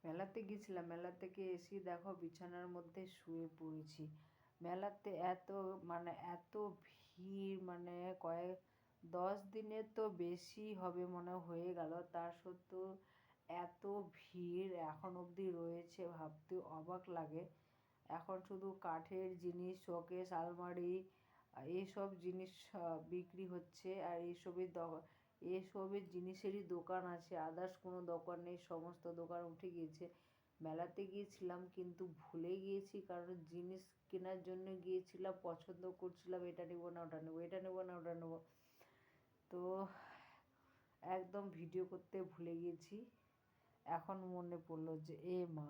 মেলাতে গেছিলাম, মেলা থেকে এসে দেখো বিছানার মধ্যে শুয়ে পড়েছি। মেলাতে এত ভিড়, 10 দিনের তো বেশি হবে মনে হয়ে গেল, তার সত্ত্বেও এত ভিড় এখন অবধি রয়েছে, ভাবতে অবাক লাগে। এখন শুধু কাঠের জিনিস, শোকেস, আলমারি এইসব জিনিস বিক্রি হচ্ছে, আর এসবের জিনিসেরই দোকান আছে, আদার্স কোনো দোকান নেই, সমস্ত দোকান উঠে গিয়েছে। মেলাতে গিয়েছিলাম কিন্তু ভুলে গিয়েছি, কারণ জিনিস কেনার জন্য গিয়েছিলাম, পছন্দ করছিলাম এটা নেবো না ওটা নেবো, এটা নেবো না ওটা নেবো, তো একদম ভিডিও করতে ভুলে গিয়েছি। এখন মনে পড়লো যে মা,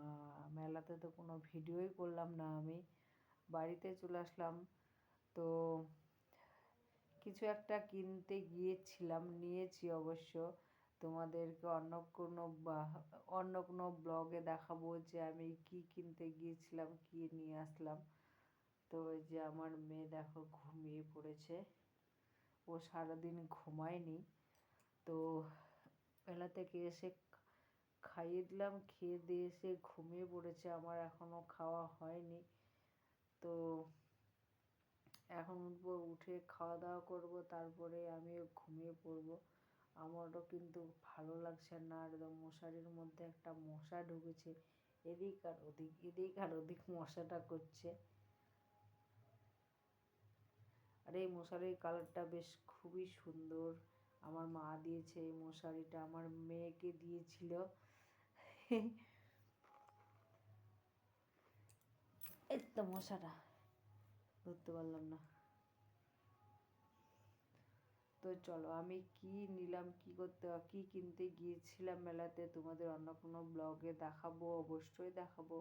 মেলাতে তো কোনো ভিডিওই করলাম না। আমি বাড়িতে চলে আসলাম, তো কিছু একটা কিনতে গিয়েছিলাম, নিয়েছি অবশ্য। তোমাদেরকে অন্য কোনো ব্লগে দেখাবো যে আমি কি কিনতে গিয়েছিলাম, কি নিয়ে আসলাম। তো ওই যে আমার মেয়ে দেখো ঘুমিয়ে পড়েছে, ও সারাদিন ঘুমায়নি। তো মেলা থেকে এসে খাইয়ে দিলাম, খেয়ে দিয়ে এসে ঘুমিয়ে পড়েছে, আমার এখনও খাওয়া হয়নি। তো এখন উঠবো, উঠে খাওয়া দাওয়া করবো, তারপরে আমিও ঘুমিয়ে পড়বো। আমারও কিন্তু ভালো লাগছে না, একদম মশারির মধ্যে একটা মশা ঢুকেছে, এদিক আর ওদিক মশাটা করছে। আর এই মশারির কালারটা বেশ খুবই সুন্দর, আমার মা দিয়েছে এই মশারিটা, আমার মেয়েকে দিয়েছিল। এই তো মশাটা ধরতে পারলাম না। তো চলো, আমি কি নিলাম, কি কিনতে গিয়েছিলাম মেলাতে, তোমাদের অন্য কোনো ব্লগে দেখাবো, অবশ্যই দেখাবো।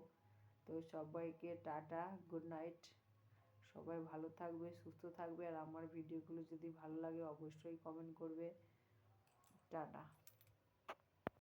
তো সবাইকে টাটা, গুড নাইট। সবাই ভালো থাকবে, সুস্থ থাকবে, আর আমার ভিডিওগুলো যদি ভালো লাগে অবশ্যই কমেন্ট করবে। টাটা।